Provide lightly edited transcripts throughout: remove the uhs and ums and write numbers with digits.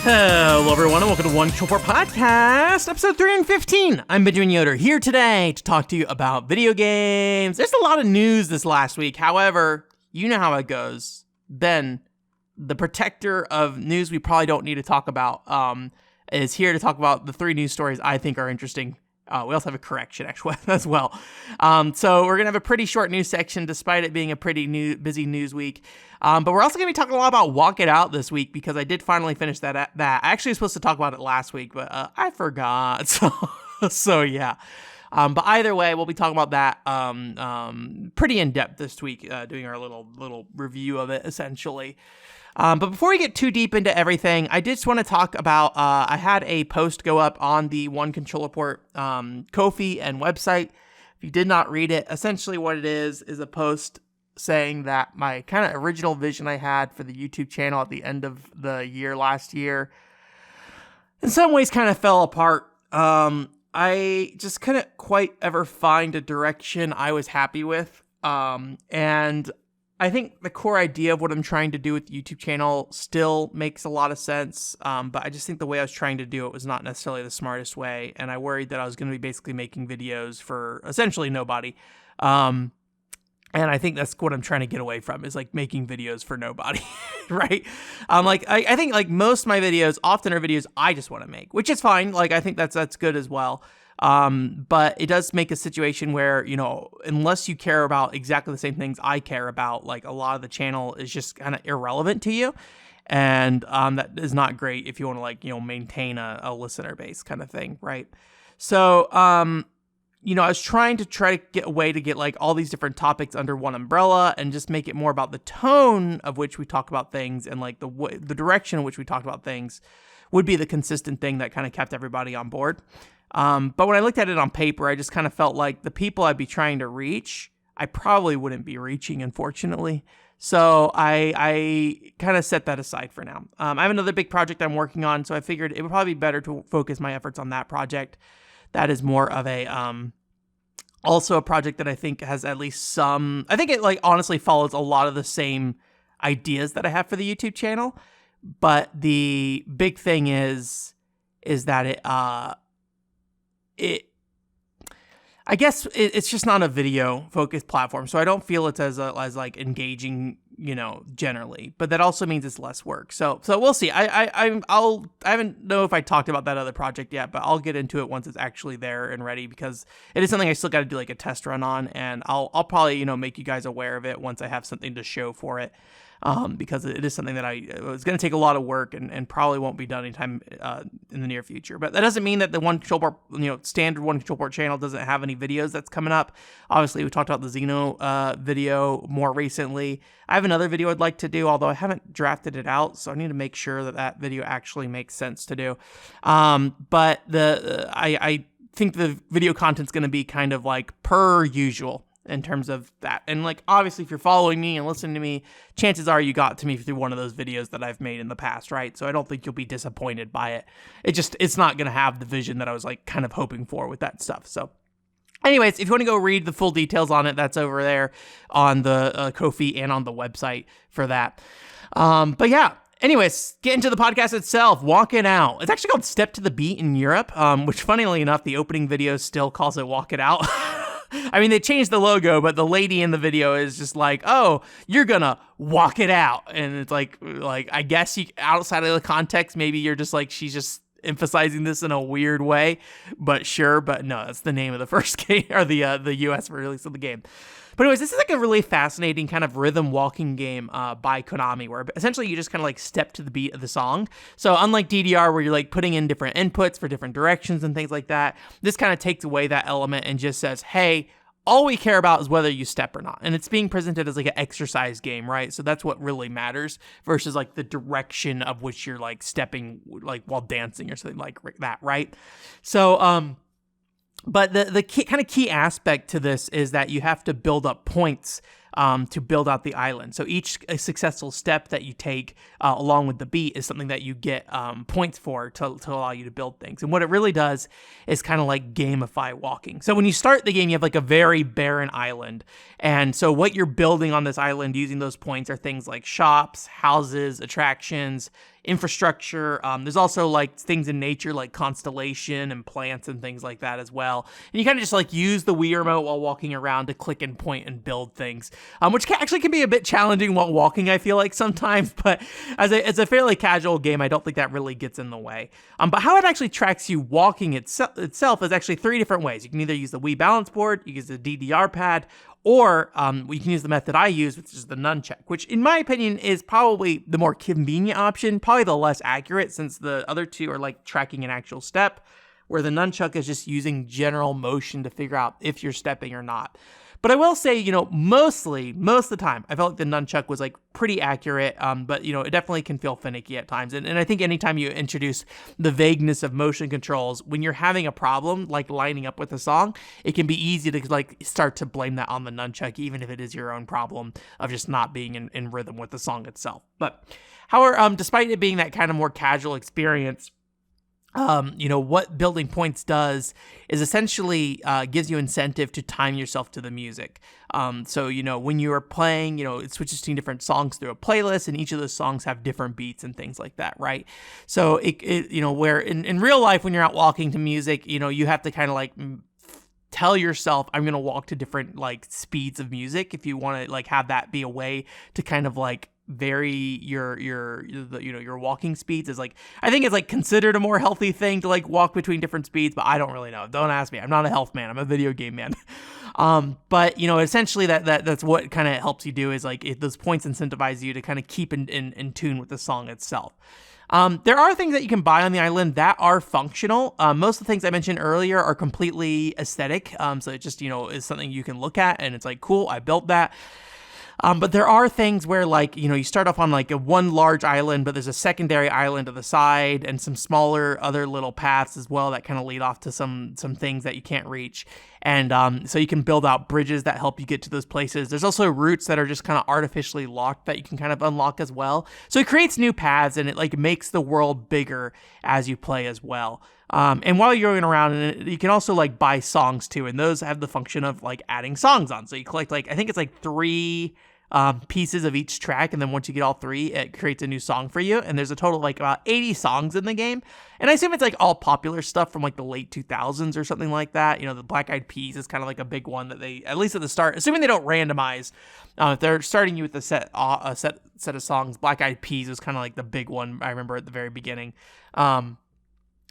Hello, everyone, and welcome to One Control Port Podcast, episode 315. I'm Benjamin Yoder, here today to talk to you about video games. There's a lot of news this last week. However, you know how it goes. Ben, the protector of news we probably don't need to talk about, is here to talk about the three news stories I think are interesting. We also have a correction, actually, as well. So we're going to have a pretty short news section, despite it being a pretty busy news week. But we're also going to be talking a lot about Walk It Out this week, because I did finally finish that. I actually was supposed to talk about it last week, but I forgot. So yeah. But either way, we'll be talking about that pretty in-depth this week, doing our little review of it, essentially. But before we get too deep into everything, I just want to talk about, I had a post go up on the One Controller Port Ko-fi and website. If you did not read it, essentially what it is a post saying that my kind of original vision I had for the YouTube channel at the end of the year last year, in some ways kind of fell apart. I just couldn't quite ever find a direction I was happy with. And I think the core idea of what I'm trying to do with the YouTube channel still makes a lot of sense, but I just think the way I was trying to do it was not necessarily the smartest way, and I worried that I was going to be basically making videos for essentially nobody, and I think that's what I'm trying to get away from, is like making videos for nobody, right? I think like most of my videos often are videos I just want to make, which is fine. Like, I think that's good as well. But it does make a situation where, you know, unless you care about exactly the same things I care about, like a lot of the channel is just kind of irrelevant to you. And, that is not great if you want to, like, you know, maintain a listener base kind of thing. Right. So, you know, I was trying to get a way to get like all these different topics under one umbrella and just make it more about the tone of which we talk about things, and like the direction in which we talk about things would be the consistent thing that kind of kept everybody on board. But when I looked at it on paper, I just kind of felt like the people I'd be trying to reach, I probably wouldn't be reaching, unfortunately. So I kind of set that aside for now. I have another big project I'm working on, so I figured it would probably be better to focus my efforts on that project. That is more of a, also a project that I think has at least some, I think it like honestly follows a lot of the same ideas that I have for the YouTube channel. But the big thing is that I guess it's just not a video focused platform, so I don't feel it's as like engaging, you know, generally. But that also means it's less work. So we'll see. I haven't know if I talked about that other project yet, but I'll get into it once it's actually there and ready, because it is something I still got to do like a test run on, and I'll probably, you know, make you guys aware of it once I have something to show for it. Because it is something that it's going to take a lot of work and probably won't be done anytime in the near future. But that doesn't mean that the One Control Port, you know, standard One Control Port channel doesn't have any videos that's coming up. Obviously, we talked about the Xeno video more recently. I have another video I'd like to do, although I haven't drafted it out, so I need to make sure that video actually makes sense to do. But I think the video content's going to be kind of like per usual in terms of that. And like, obviously, if you're following me and listening to me, chances are you got to me through one of those videos that I've made in the past, right? So I don't think you'll be disappointed by it. It's not going to have the vision that I was like kind of hoping for with that stuff. So anyways, if you want to go read the full details on it, that's over there on the Ko-fi and on the website for that. But yeah. Anyways, get into the podcast itself. Walk It Out. It's actually called Step to the Beat in Europe, which funnily enough, the opening video still calls it Walk It Out. I mean, they changed the logo, but the lady in the video is just like, oh, you're gonna walk it out. And it's like I guess you, outside of the context, maybe you're just like, she's just emphasizing this in a weird way, but sure. But no, that's the name of the first game, or the US release of the game. But anyways, this is like a really fascinating kind of rhythm walking game by Konami, where essentially you just kind of like step to the beat of the song. So unlike DDR, where you're like putting in different inputs for different directions and things like that, this kind of takes away that element and just says, hey, all we care about is whether you step or not. And it's being presented as like an exercise game, right? So that's what really matters, versus like the direction of which you're like stepping like while dancing or something like that, right? So, but the key aspect to this is that you have to build up points to build out the island. So each successful step that you take along with the beat is something that you get points for to allow you to build things. And what it really does is kind of like gamify walking. So when you start the game, you have like a very barren island. And so what you're building on this island using those points are things like shops, houses, attractions, infrastructure. There's also like things in nature like constellation and plants and things like that as well. And you kind of just like use the Wii remote while walking around to click and point and build things, which actually can be a bit challenging while walking, I feel like sometimes, but as a fairly casual game, I don't think that really gets in the way. But how it actually tracks you walking itself is actually 3 different ways. You can either use the Wii balance board, you can use the DDR pad, or we can use the method I use, which is the nunchuck, which in my opinion is probably the more convenient option, probably the less accurate since the other two are like tracking an actual step, where the nunchuck is just using general motion to figure out if you're stepping or not. But I will say, most of the time, I felt like the nunchuck was like pretty accurate, but it definitely can feel finicky at times. And I think anytime you introduce the vagueness of motion controls, when you're having a problem like lining up with a song, it can be easy to like start to blame that on the nunchuck, even if it is your own problem of just not being in rhythm with the song itself. But however, despite it being that kind of more casual experience, what building points does is essentially gives you incentive to time yourself to the music. So when you are playing, it switches between different songs through a playlist, and each of those songs have different beats and things like that, right? So where in real life, when you're out walking to music, you have to kind of like tell yourself, I'm going to walk to different like speeds of music if you want to like have that be a way to kind of like vary your walking speeds. Is like, I think it's like considered a more healthy thing to like walk between different speeds, but I don't really know. Don't ask me. I'm not a health man. I'm a video game man. But essentially that's what kind of helps you do is like those points incentivize you to kind of keep in tune with the song itself. There are things that you can buy on the island that are functional. Most of the things I mentioned earlier are completely aesthetic. So it just, is something you can look at and it's like, cool, I built that. But there are things where like, you start off on like one large island, but there's a secondary island to the side and some smaller other little paths as well that kind of lead off to some things that you can't reach. And so you can build out bridges that help you get to those places. There's also routes that are just kind of artificially locked that you can kind of unlock as well. So it creates new paths and it like makes the world bigger as you play as well. And while you're going around, you can also like buy songs too, and those have the function of like adding songs on. So you collect like, I think it's like 3 pieces of each track, and then once you get all 3, it creates a new song for you. And there's a total of like about 80 songs in the game, and I assume it's like all popular stuff from like the late 2000s or something like that. The Black Eyed Peas is kind of like a big one that they, at least at the start, assuming they don't randomize, if they're starting you with a set of songs, Black Eyed Peas was kind of like the big one I remember at the very beginning.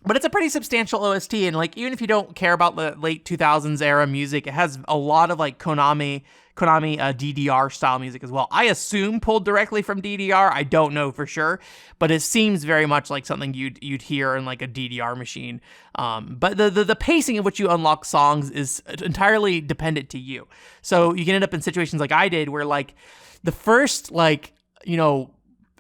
But it's a pretty substantial OST, and like even if you don't care about the late 2000s era music, it has a lot of like Konami DDR style music as well. I assume pulled directly from DDR. I don't know for sure, but it seems very much like something you'd hear in like a DDR machine. But the pacing of which you unlock songs is entirely dependent to you. So you can end up in situations like I did, where like the first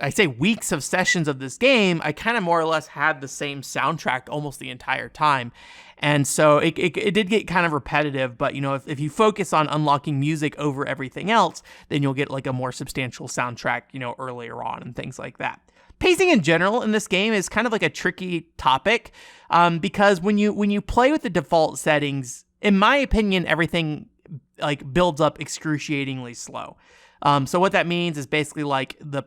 I say weeks of sessions of this game, I kind of more or less had the same soundtrack almost the entire time. And so it did get kind of repetitive, but if you focus on unlocking music over everything else, then you'll get like a more substantial soundtrack, earlier on and things like that. Pacing in general in this game is kind of like a tricky topic, because when you play with the default settings, in my opinion, everything like builds up excruciatingly slow. So what that means is basically like the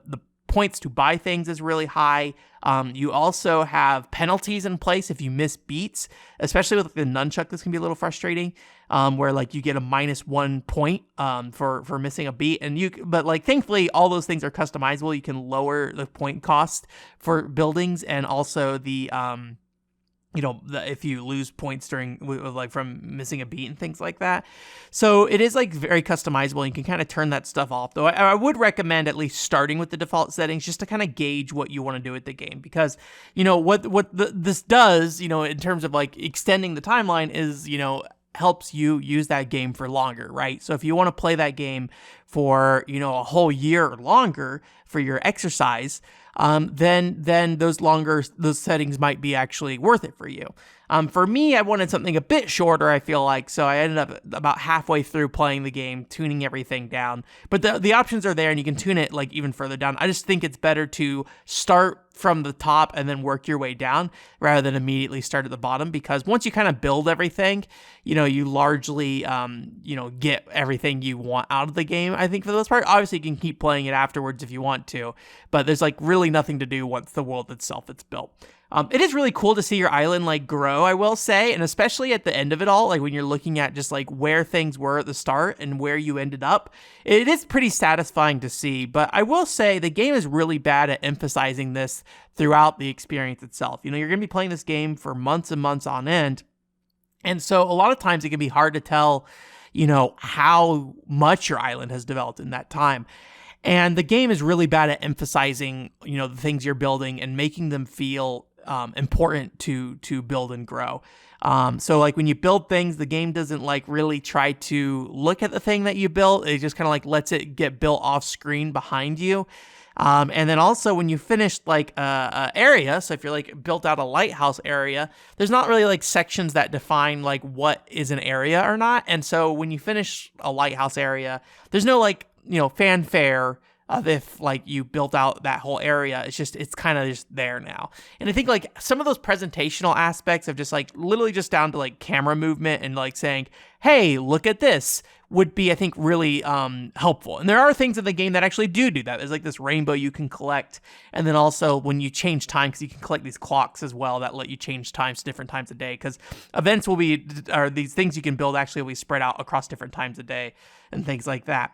points to buy things is really high. You also have penalties in place if you miss beats, especially with the nunchuck. This can be a little frustrating, where like you get a -1 point for missing a beat, but like thankfully all those things are customizable. You can lower the point cost for buildings, and also the if you lose points from missing a beat and things like that. So it is like very customizable, and you can kind of turn that stuff off. Though I would recommend at least starting with the default settings just to kind of gauge what you want to do with the game, because this does, in terms of like extending the timeline is, helps you use that game for longer, right? So if you want to play that game for, a whole year or longer for your exercise, then those settings might be actually worth it for you. For me, I wanted something a bit shorter, I feel like, so I ended up about halfway through playing the game, tuning everything down. But the options are there, and you can tune it like even further down. I just think it's better to start from the top and then work your way down rather than immediately start at the bottom, because once you kind of build everything, you largely, get everything you want out of the game, I think, for the most part. Obviously, you can keep playing it afterwards if you want to, but there's like really nothing to do once the world itself is built. It is really cool to see your island like grow, I will say, and especially at the end of it all, like when you're looking at just like where things were at the start and where you ended up, it is pretty satisfying to see. But I will say the game is really bad at emphasizing this throughout the experience itself. You're going to be playing this game for months and months on end, and so a lot of times it can be hard to tell, how much your island has developed in that time. And the game is really bad at emphasizing, the things you're building and making them feel important to build and grow. So like when you build things, the game doesn't like really try to look at the thing that you built. It just kind of like lets it get built off screen behind you. And then also when you finish like a area, so if you're like built out a lighthouse area, there's not really like sections that define like what is an area or not. And so when you finish a lighthouse area, there's no like, fanfare of if like you built out that whole area. It's kind of just there now. And I think like some of those presentational aspects of just like literally just down to like camera movement and like saying, hey, look at this, would be, I think, really helpful. And there are things in the game that actually do that. There's like this rainbow you can collect. And then also when you change time, because you can collect these clocks as well that let you change times to different times a day, because events or these things you can build actually will be spread out across different times a day and things like that.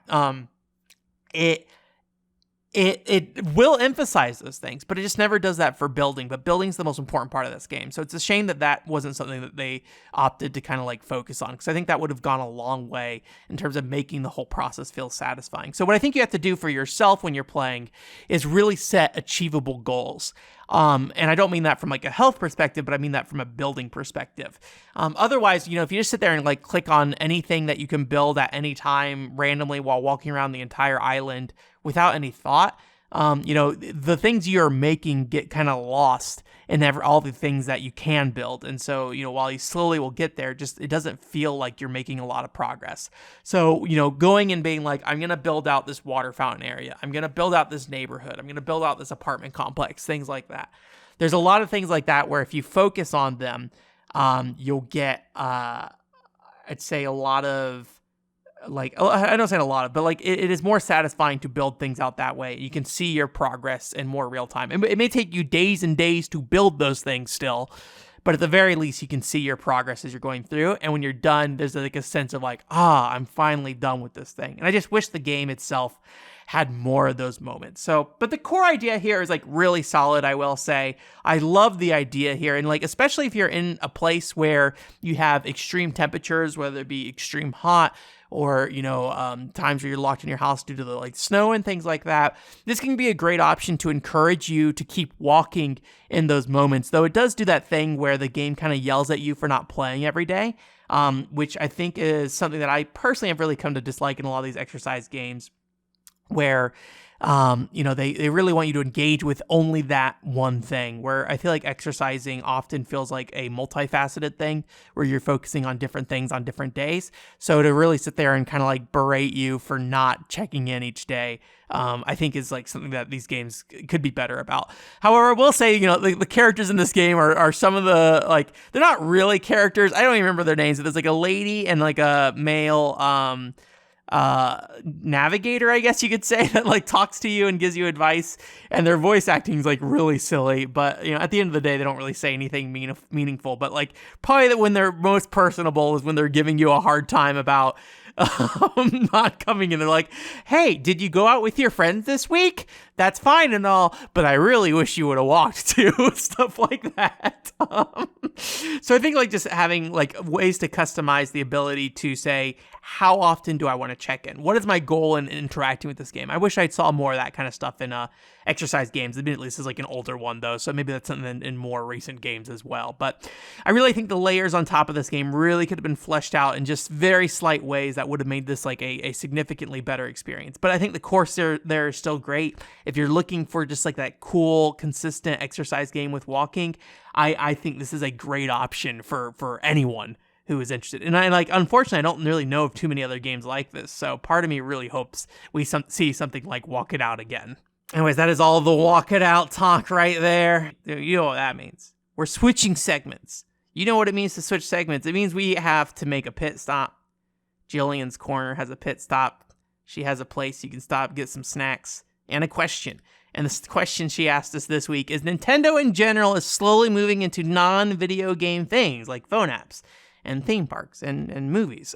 It will emphasize those things, but it just never does that for building. But building's the most important part of this game. So it's a shame that wasn't something that they opted to kind of like focus on, because I think that would have gone a long way in terms of making the whole process feel satisfying. So what I think you have to do for yourself when you're playing is really set achievable goals. And I don't mean that from like a health perspective, but I mean that from a building perspective. Otherwise, if you just sit there and like click on anything that you can build at any time randomly while walking around the entire island without any thought, the things you're making get kind of lost in all the things that you can build. And so, while you slowly will get there, it doesn't feel like you're making a lot of progress. So, going and being like, I'm going to build out this water fountain area. I'm going to build out this neighborhood. I'm going to build out this apartment complex, things like that. There's a lot of things like that where if you focus on them, you'll get, I'd say a lot of, like, I don't say a lot of, but like it is more satisfying to build things out that way. You can see your progress in more real time. It may take you days and days to build those things still, but at the very least, you can see your progress as you're going through. And when you're done, there's like a sense of like, I'm finally done with this thing. And I just wish the game itself had more of those moments. So, but the core idea here is like really solid, I will say. I love the idea here. And like, especially if you're in a place where you have extreme temperatures, whether it be extreme hot or, times where you're locked in your house due to the like snow and things like that, this can be a great option to encourage you to keep walking in those moments. Though it does do that thing where the game kind of yells at you for not playing every day, which I think is something that I personally have really come to dislike in a lot of these exercise games, where they really want you to engage with only that one thing, where I feel like exercising often feels like a multifaceted thing where you're focusing on different things on different days. So to really sit there and kind of like berate you for not checking in each day, I think is like something that these games could be better about. However, I will say, the characters in this game are some of the, like, they're not really characters. I don't even remember their names. But there's like a lady and like a male, navigator, I guess you could say, that like talks to you and gives you advice, and their voice acting is like really silly, but at the end of the day they don't really say anything meaningful. But like probably that when they're most personable is when they're giving you a hard time about not coming in. They're like, hey, did you go out with your friends this week? that's fine and all, but I really wish you would have walked too, stuff like that. So I think like just having like ways to customize the ability to say, how often do I want to check in? What is my goal in interacting with this game? I wish I saw more of that kind of stuff in exercise games. Admittedly, this is like an older one though, so maybe that's something in more recent games as well. But I really think the layers on top of this game really could have been fleshed out in just very slight ways that would have made this like a significantly better experience. But I think the core there is still great. If you're looking for just like that cool, consistent exercise game with walking, I think this is a great option for anyone who is interested. And unfortunately, I don't really know of too many other games like this. So part of me really hopes we see something like Walk It Out again. Anyways, that is all the Walk It Out talk right there. You know what that means. We're switching segments. You know what it means to switch segments. It means we have to make a pit stop. Jillian's Corner has a pit stop. She has a place you can stop, get some snacks, and a question. And the question she asked us this week is, Nintendo in general is slowly moving into non-video game things like phone apps and theme parks and movies.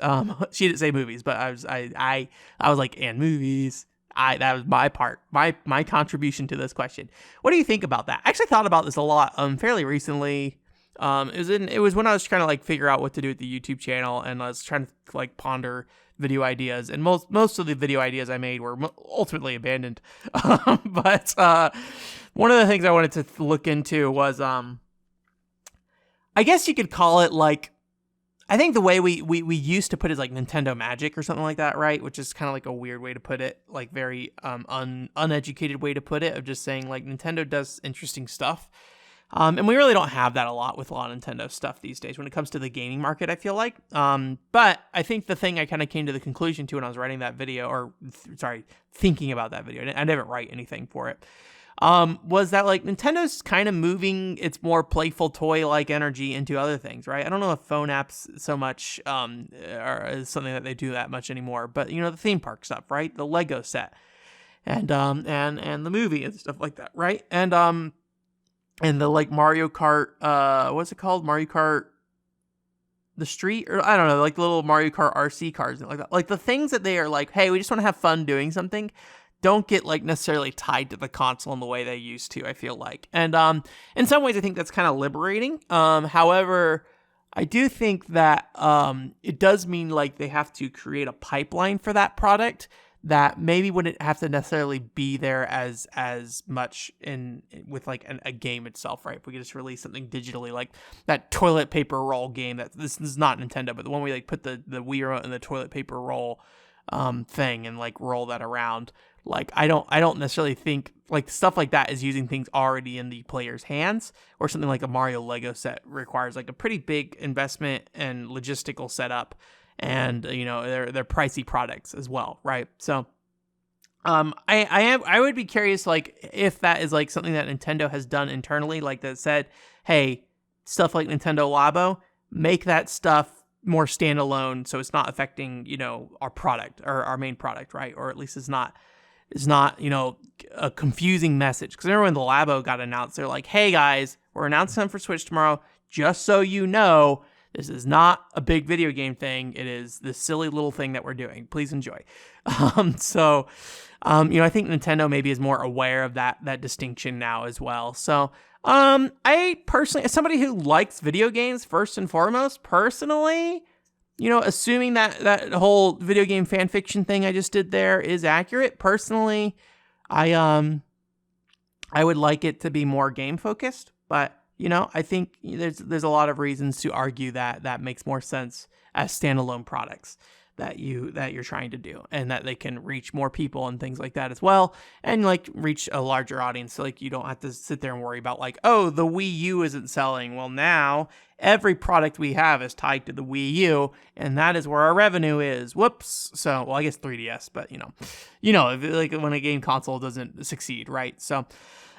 She didn't say movies, but I was like, and movies. That was my part, my contribution to this question. What do you think about that? I actually thought about this a lot fairly recently. It was when I was trying to like figure out what to do with the YouTube channel, and I was trying to like ponder video ideas, and most of the video ideas I made were ultimately abandoned. But one of the things I wanted to look into was I guess you could call it like, I think the way we used to put it is like Nintendo Magic or something like that, right? Which is kind of like a weird way to put it, like very uneducated way to put it, of just saying like Nintendo does interesting stuff. And we really don't have that a lot with a lot of Nintendo stuff these days when it comes to the gaming market, I feel like. But I think the thing I kind of came to the conclusion to when I was writing that video, thinking about that video, I didn't write anything for it, was that like Nintendo's kind of moving its more playful toy-like energy into other things, right? I don't know if phone apps so much is something that they do that much anymore, but you know, the theme park stuff, right? The Lego set and the movie and stuff like that, right? And the like Mario Kart, what's it called? Mario Kart the Street? Or I don't know, like the little Mario Kart RC cars and like that. Like the things that they are like, hey, we just want to have fun doing something, don't get like necessarily tied to the console in the way they used to, I feel like. And in some ways I think that's kind of liberating. However, I do think that it does mean like they have to create a pipeline for that product that maybe wouldn't have to necessarily be there as much with like a game itself, right? If we could just release something digitally, like that toilet paper roll game, that this is not Nintendo, but the one where we like put the Wii remote in the toilet paper roll thing and like roll that around. Like I don't necessarily think like stuff like that is using things already in the player's hands, or something like a Mario Lego set requires like a pretty big investment and logistical setup. And you know, they're pricey products as well, right? So, I would be curious, like if that is like something that Nintendo has done internally, like that said, hey, stuff like Nintendo Labo, make that stuff more standalone, so it's not affecting, you know, our product or our main product, right? Or at least it's not, you know, a confusing message. Because remember when the Labo got announced, they're like, hey guys, we're announcing them for Switch tomorrow, just so you know. This is not a big video game thing. It is this silly little thing that we're doing. Please enjoy. So, you know, I think Nintendo maybe is more aware of that distinction now as well. So, I personally, as somebody who likes video games first and foremost, personally, you know, assuming that whole video game fan fiction thing I just did there is accurate, personally, I would like it to be more game focused, but you know, I think there's a lot of reasons to argue that makes more sense as standalone products that you're trying to do, and that they can reach more people and things like that as well, and like reach a larger audience. So like you don't have to sit there and worry about like, oh, the Wii U isn't selling. Well, now every product we have is tied to the Wii U, and that is where our revenue is. Whoops. So, well, I guess 3DS, but you know, if, like when a game console doesn't succeed, right? So.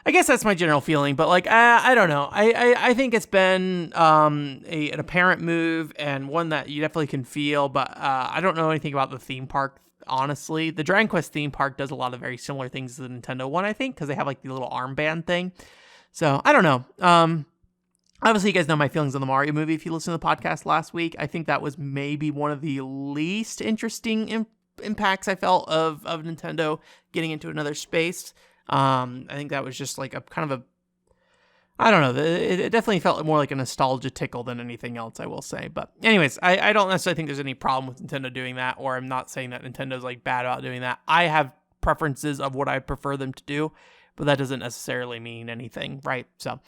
I guess that's my general feeling, but like I don't know. I think it's been an apparent move, and one that you definitely can feel. But I don't know anything about the theme park, honestly. The Dragon Quest theme park does a lot of very similar things to the Nintendo one, I think, because they have like the little armband thing. So I don't know. Obviously, you guys know my feelings on the Mario movie. If you listened to the podcast last week, I think that was maybe one of the least interesting impacts I felt of Nintendo getting into another space. I think that was just like a kind of a, I don't know. It definitely felt more like a nostalgia tickle than anything else, I will say. But anyways, I don't necessarily think there's any problem with Nintendo doing that, or I'm not saying that Nintendo's like bad about doing that. I have preferences of what I prefer them to do, but that doesn't necessarily mean anything, right? So,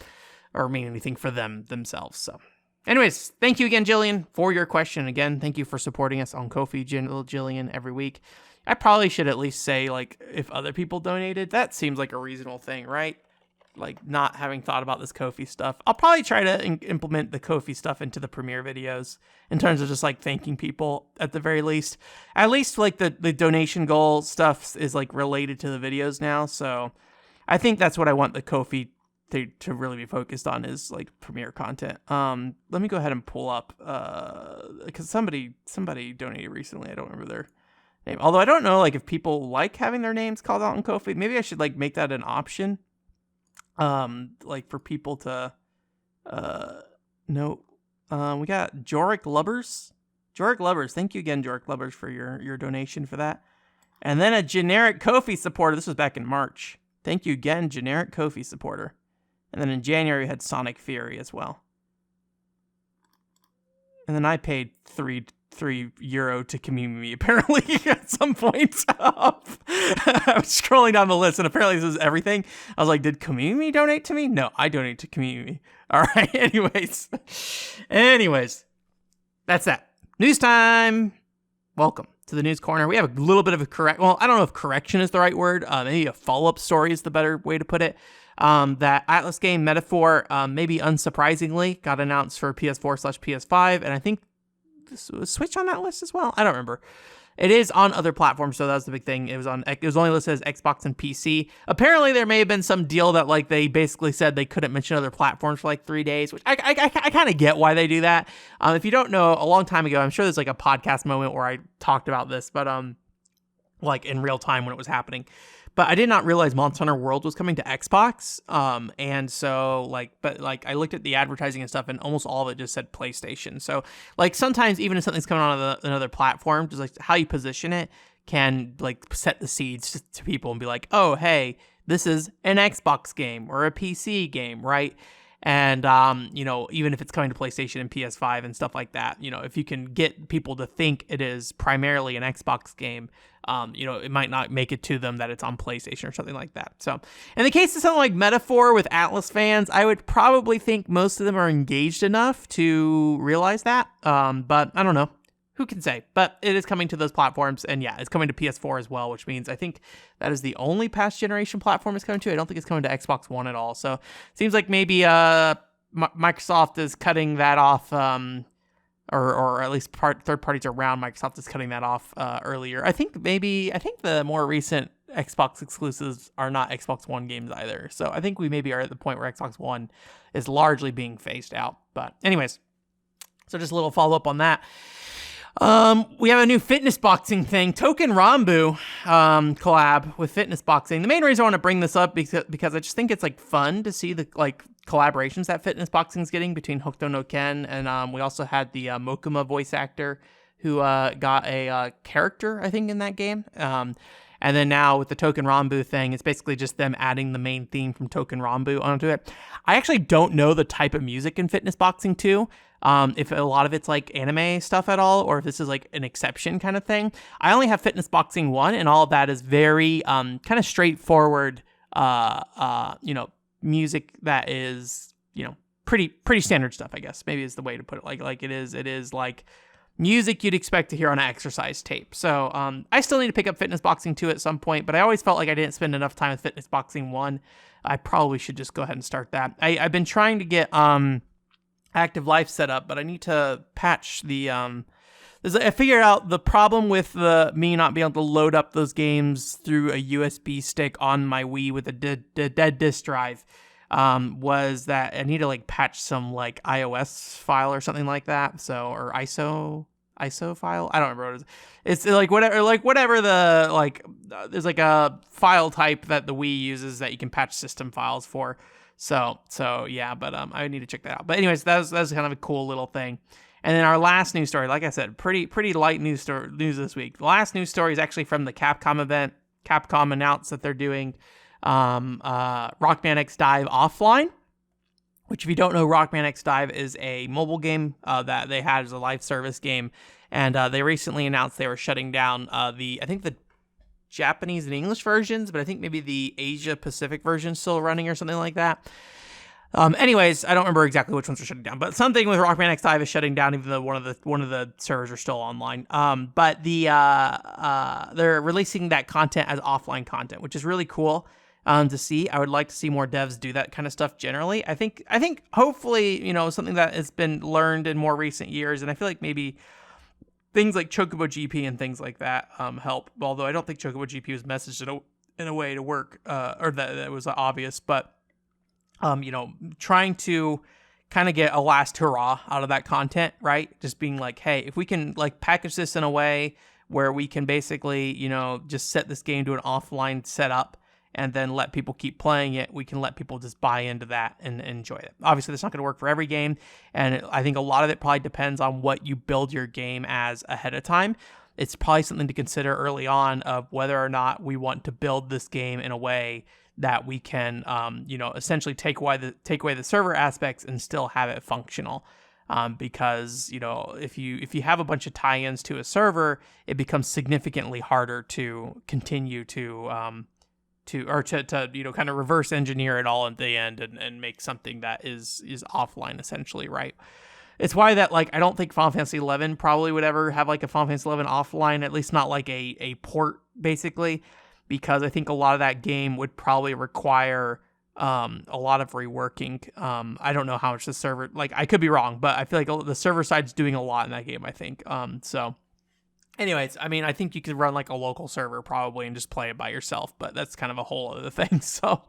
or mean anything for themselves. So anyways, thank you again, Jillian, for your question. Again, thank you for supporting us on Ko-fi, Jillian, every week. I probably should at least say, like, if other people donated, that seems like a reasonable thing, right? Like, not having thought about this Ko-fi stuff. I'll probably try to implement the Ko-fi stuff into the premiere videos in terms of just, like, thanking people at the very least. At least, like, the donation goal stuff is, like, related to the videos now, so I think that's what I want the Ko-fi to really be focused on is, like, premiere content. Let me go ahead and pull up, because somebody donated recently. I don't remember their name. Although I don't know, like, if people like having their names called out on Ko-fi. Maybe I should, like, make that an option. Like for people to, no, we got Jorick Lubbers. Thank you again, Jorick Lubbers, for your donation for that. And then a generic Ko-fi supporter. This was back in March. Thank you again, generic Ko-fi supporter. And then in January, we had Sonic Fury as well. And then I paid €3 to Kamimi, apparently, at some point. I was scrolling down the list, and apparently this is everything. I was like, did Kamimi donate to me? No, I donate to Kamimi. All right, anyways, that's that. News time. Welcome to the news corner. We have a little bit of a well, I don't know if correction is the right word. Maybe a follow-up story is the better way to put it. That Atlas game Metaphor, maybe unsurprisingly, got announced for PS4/PS5, and I think was Switch on that list as well? I don't remember. It is on other platforms, so that was the big thing. It was only listed as Xbox and PC. Apparently, there may have been some deal that like they basically said they couldn't mention other platforms for like 3 days, which I kind of get why they do that. If you don't know, a long time ago, I'm sure there's like a podcast moment where I talked about this, but like in real time when it was happening. But I did not realize Monster Hunter World was coming to Xbox. And so I looked at the advertising and stuff, and almost all of it just said PlayStation. So like sometimes even if something's coming on another platform, just like how you position it can like set the seeds to people and be like, oh, hey, this is an Xbox game or a PC game, right? And, even if it's coming to PlayStation and PS5 and stuff like that, if you can get people to think it is primarily an Xbox game, it might not make it to them that it's on PlayStation or something like that. So in the case of something like Metaphor with Atlas fans, I would probably think most of them are engaged enough to realize that. But I don't know. Who can say? But it is coming to those platforms, and yeah, it's coming to PS4 as well, which means I think that is the only past generation platform it's coming to. I don't think it's coming to Xbox One at all. So it seems like maybe Microsoft is cutting that off, or at least third parties around Microsoft is cutting that off earlier. I think the more recent Xbox exclusives are not Xbox One games either. So I think we maybe are at the point where Xbox One is largely being phased out. But anyways, so just a little follow up on that. We have a new fitness boxing thing, Token Rambu, collab with fitness boxing. The main reason I want to bring this up because I just think it's like fun to see the like collaborations that fitness boxing is getting between Hokuto no Ken and we also had the Mokuma voice actor who got a character I think in that game. And then now with the Token Rambu thing, it's basically just them adding the main theme from Token Rambu onto it. I actually don't know the type of music in fitness boxing too. If a lot of it's like anime stuff at all, or if this is like an exception kind of thing. I only have Fitness Boxing 1, and all of that is very kind of straightforward, music that is, pretty standard stuff, I guess. Maybe is the way to put it. Like it is like music you'd expect to hear on an exercise tape. So I still need to pick up Fitness Boxing 2 at some point, but I always felt like I didn't spend enough time with Fitness Boxing 1. I probably should just go ahead and start that. I've been trying to get Active Life set up, but I need to patch the I figured out the problem with me not being able to load up those games through a USB stick on my Wii with a dead disk drive was that I need to like patch some like iOS file or something like that. So, or ISO file. I don't remember what it is. It's like whatever the like there's like a file type that the Wii uses that you can patch system files for. So yeah, but I need to check that out. But anyways, that was kind of a cool little thing. And then our last news story, like I said, pretty light news this week. The last news story is actually from the Capcom event. Capcom announced that they're doing Rockman X Dive Offline, which if you don't know, Rockman X Dive is a mobile game that they had as a live service game. And they recently announced they were shutting down I think the Japanese and English versions, but I think maybe the Asia Pacific version still running or something like that. Anyways, I don't remember exactly which ones are shutting down, but something with Rockman X Dive is shutting down, even though one of the servers are still online. But they're releasing that content as offline content, which is really cool to see. I would like to see more devs do that kind of stuff generally. I think hopefully, something that has been learned in more recent years, and I feel like maybe things like Chocobo GP and things like that help. Although I don't think Chocobo GP was messaged in a way to work, or that was obvious, but trying to kind of get a last hurrah out of that content, right? Just being like, hey, if we can like package this in a way where we can basically, just set this game to an offline setup and then let people keep playing it, we can let people just buy into that and enjoy it. Obviously, that's not going to work for every game, and I think a lot of it probably depends on what you build your game as ahead of time. It's probably something to consider early on of whether or not we want to build this game in a way that we can, essentially take away the server aspects and still have it functional. Because if you have a bunch of tie-ins to a server, it becomes significantly harder to continue to kind of reverse engineer it all at the end and make something that is offline essentially, right? It's why that I don't think Final Fantasy 11 probably would ever have a Final Fantasy 11 offline, at least not a port basically. Because I think a lot of that game would probably require a lot of reworking. I don't know how much the server, I could be wrong, but I feel like the server side's doing a lot in that game, I think. So anyways, I think you could run a local server probably and just play it by yourself, but that's kind of a whole other thing. So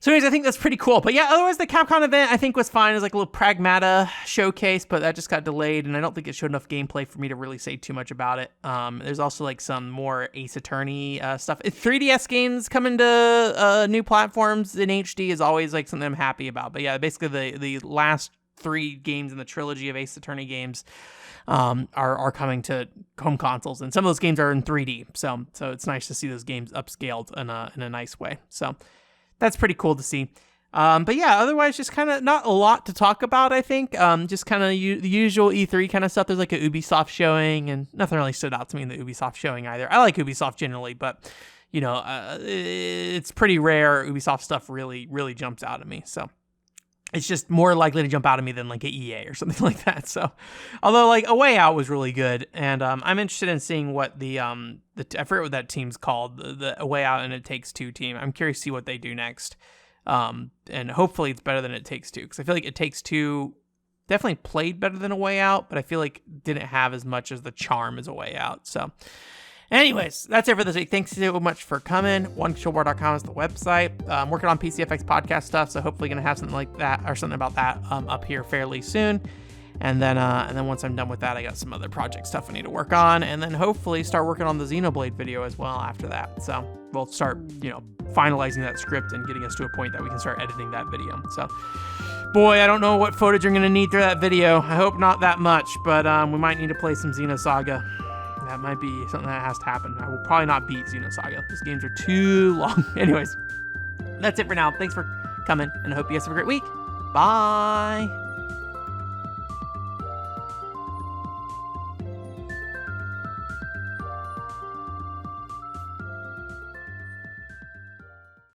anyways, I think that's pretty cool. But yeah, otherwise the Capcom event I think was fine. It was a little Pragmata showcase, but that just got delayed, and I don't think it showed enough gameplay for me to really say too much about it. There's also some more Ace Attorney stuff. 3DS games coming to new platforms in HD is always something I'm happy about. But yeah, basically the last 3 games in the trilogy of Ace Attorney games are coming to home consoles, and some of those games are in 3D. So it's nice to see those games upscaled in a nice way. So that's pretty cool to see. But yeah, otherwise just kind of not a lot to talk about, I think. Just kind of the usual E3 kind of stuff. There's a Ubisoft showing, and nothing really stood out to me in the Ubisoft showing either. I like Ubisoft generally, but it's pretty rare Ubisoft stuff really, really jumps out at me. So it's just more likely to jump out at me than a EA or something like that. So, although A Way Out was really good, and I'm interested in seeing what the I forget what that team's called, the A Way Out and It Takes Two team. I'm curious to see what they do next, and hopefully it's better than It Takes Two, because I feel like It Takes Two definitely played better than A Way Out, but I feel like didn't have as much as the charm as A Way Out. So. Anyways, that's it for this week. Thanks so much for coming. OneControlBar.com is the website. I'm working on PCFX podcast stuff, so hopefully going to have something like that or something about that up here fairly soon. And then once I'm done with that, I got some other project stuff I need to work on, and then hopefully start working on the Xenoblade video as well after that. So we'll start, finalizing that script and getting us to a point that we can start editing that video. So, boy, I don't know what footage you're going to need for that video. I hope not that much, but we might need to play some Xenosaga. That might be something that has to happen. I will probably not beat Xenosaga. Those games are too long. Anyways, that's it for now. Thanks for coming, and I hope you guys have a great week. Bye.